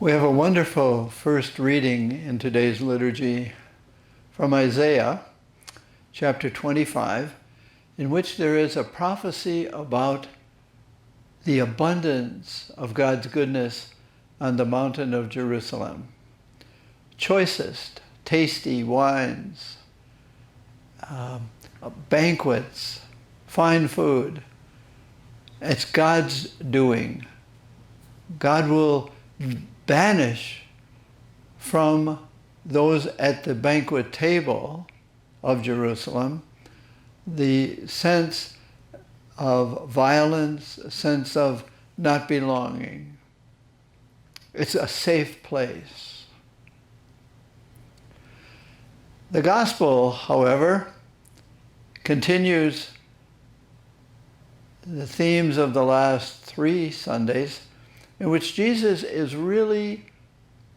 We have a wonderful first reading in today's liturgy from Isaiah, chapter 25, in which there is a prophecy about the abundance of God's goodness on the mountain of Jerusalem. Choicest, tasty wines, banquets, fine food. It's God's doing. God will banish from those at the banquet table of Jerusalem the sense of violence, a sense of not belonging. It's a safe place. The gospel, however, continues the themes of the last 3 Sundays, in which Jesus is really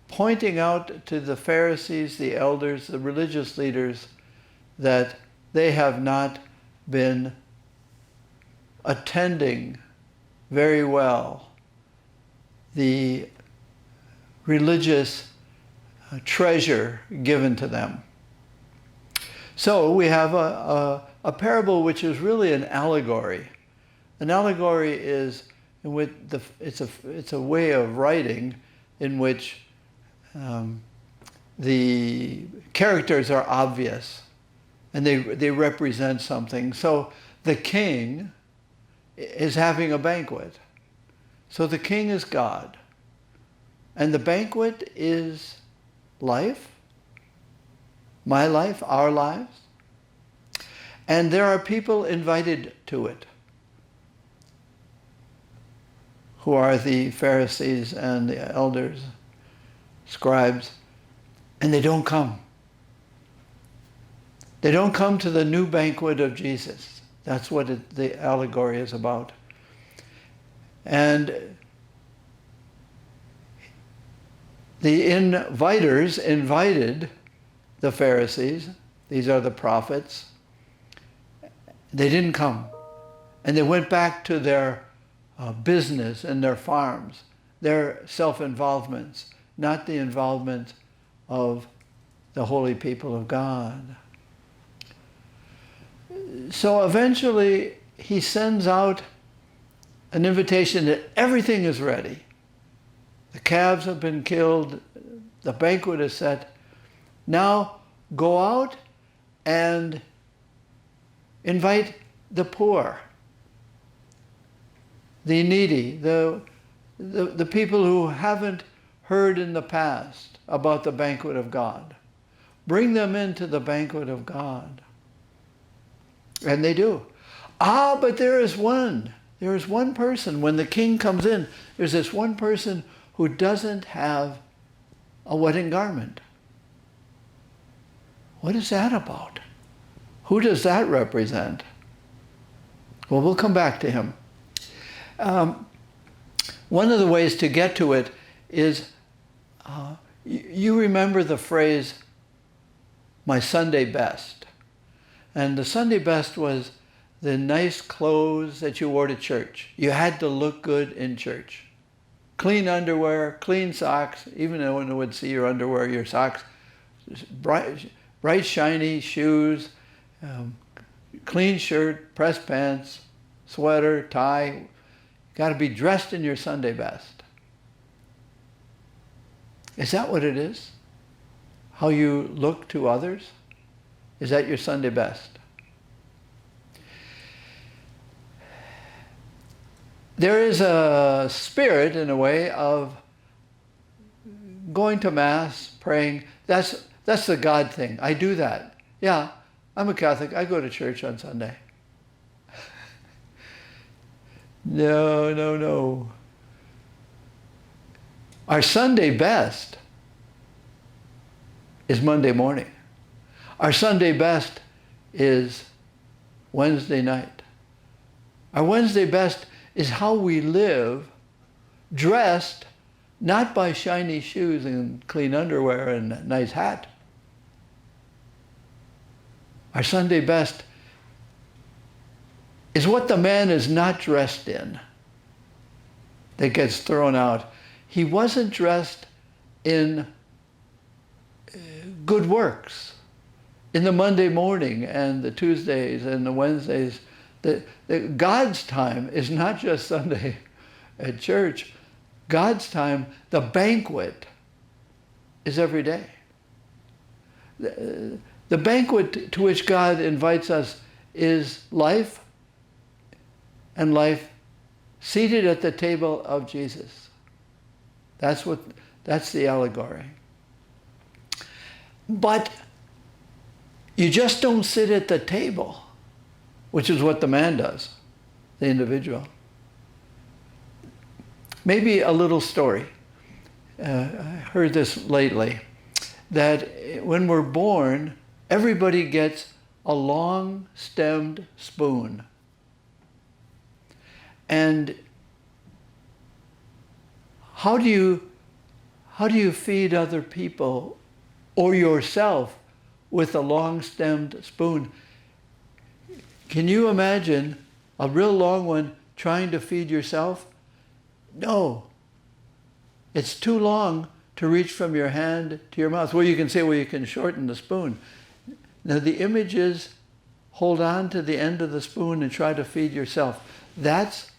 pointing out to the Pharisees, the elders, the religious leaders, that they have not been attending very well the religious treasure given to them. So we have a parable which is really an allegory. An allegory is in which it's a way of writing in which the characters are obvious and they represent something. So the king is having a banquet. So the king is God. And the banquet is life, my life, our lives. And there are people invited to it, who are the Pharisees and the elders, scribes, and they don't come. They don't come to the new banquet of Jesus. That's what the allegory is about. And the inviters invited the Pharisees. These are the prophets. They didn't come. And they went back to their business and their farms, their self-involvements, not the involvement of the holy people of God. So eventually he sends out an invitation that everything is ready. The calves have been killed, the banquet is set. Now go out and invite the poor, the needy, the people who haven't heard in the past about the banquet of God. Bring them into the banquet of God. And they do. But there is one person. When the king comes in, there's this one person who doesn't have a wedding garment. What is that about? Who does that represent? Well, we'll come back to him. One of the ways to get to it is, you remember the phrase, my Sunday best. And the Sunday best was the nice clothes that you wore to church. You had to look good in church. Clean underwear, clean socks, even though no one would see your underwear, your socks, bright shiny shoes, clean shirt, pressed pants, sweater, tie. Got to be dressed in your Sunday best. Is that what it is? How you look to others? Is that your Sunday best? There is a spirit, in a way, of going to Mass, praying. That's the God thing. I do that. Yeah, I'm a Catholic. I go to church on Sunday. No. Our Sunday best is Monday morning. Our Sunday best is Wednesday night. Our Wednesday best is how we live, dressed not by shiny shoes and clean underwear and a nice hat. Our Sunday best is what the man is not dressed in that gets thrown out. He wasn't dressed in good works. In the Monday morning and the Tuesdays and the Wednesdays, God's time is not just Sunday at church. God's time, the banquet, is every day. The banquet to which God invites us is life, and life seated at the table of Jesus. That's the allegory. But you just don't sit at the table, which is what the man does, the individual. Maybe a little story. I heard this lately, that when we're born, everybody gets a long-stemmed spoon. And how do you feed other people or yourself with a long-stemmed spoon? Can you imagine a real long one trying to feed yourself? No. It's too long to reach from your hand to your mouth. Well, you can say, well, you can shorten the spoon. Now, the image is hold on to the end of the spoon and try to feed yourself. That's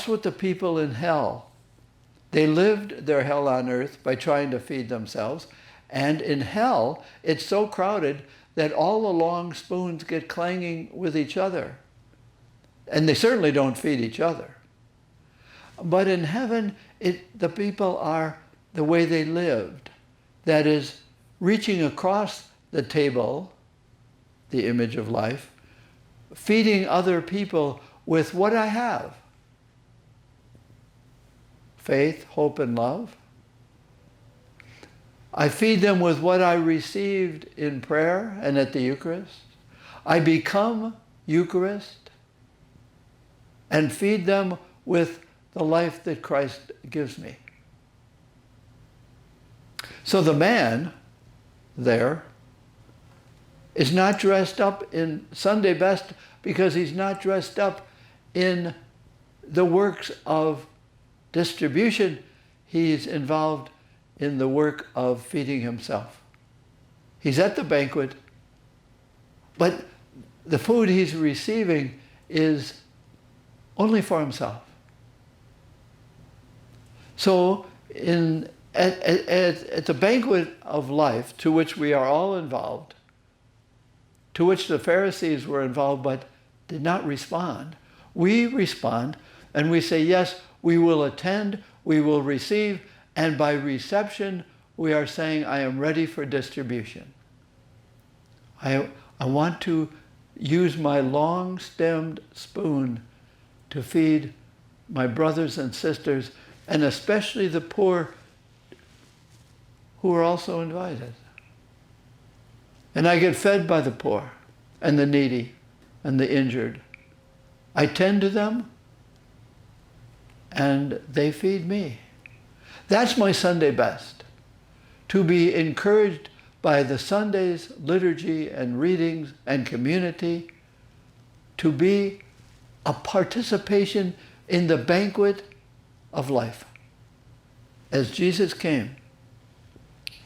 what the people in hell, they lived their hell on earth by trying to feed themselves. And in hell, it's so crowded that all the long spoons get clanging with each other. And they certainly don't feed each other. But in heaven, the people are the way they lived. That is, reaching across the table, the image of life, feeding other people with what I have. Faith, hope, and love. I feed them with what I received in prayer and at the Eucharist. I become Eucharist and feed them with the life that Christ gives me. So the man there is not dressed up in Sunday best because he's not dressed up in the works of distribution. He's involved in the work of feeding himself. He's at the banquet, but the food he's receiving is only for himself. So at the banquet of life, to which we are all involved, to which the Pharisees were involved but did not respond, we respond and we say, yes, we will attend, we will receive, and by reception, we are saying, I am ready for distribution. I want to use my long-stemmed spoon to feed my brothers and sisters, and especially the poor who are also invited. And I get fed by the poor and the needy and the injured. I tend to them, and they feed me. That's my Sunday best, to be encouraged by the Sunday's liturgy and readings and community, to be a participation in the banquet of life. As Jesus came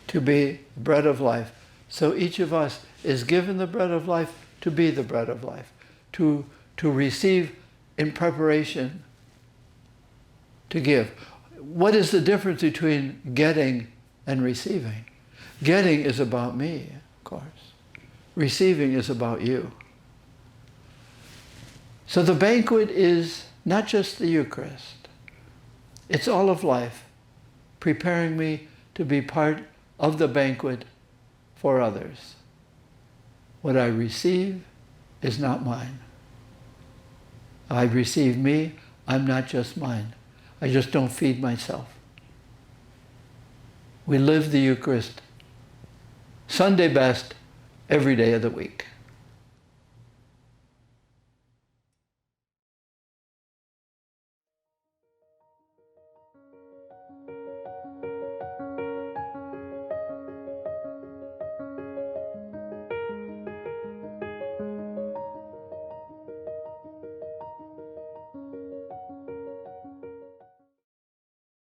to be bread of life, so each of us is given the bread of life to be the bread of life, to receive in preparation to give. What is the difference between getting and receiving? Getting is about me, of course. Receiving is about you. So the banquet is not just the Eucharist. It's all of life, preparing me to be part of the banquet for others. What I receive is not mine. I receive me, I'm not just mine. I just don't feed myself. We live the Eucharist Sunday best every day of the week.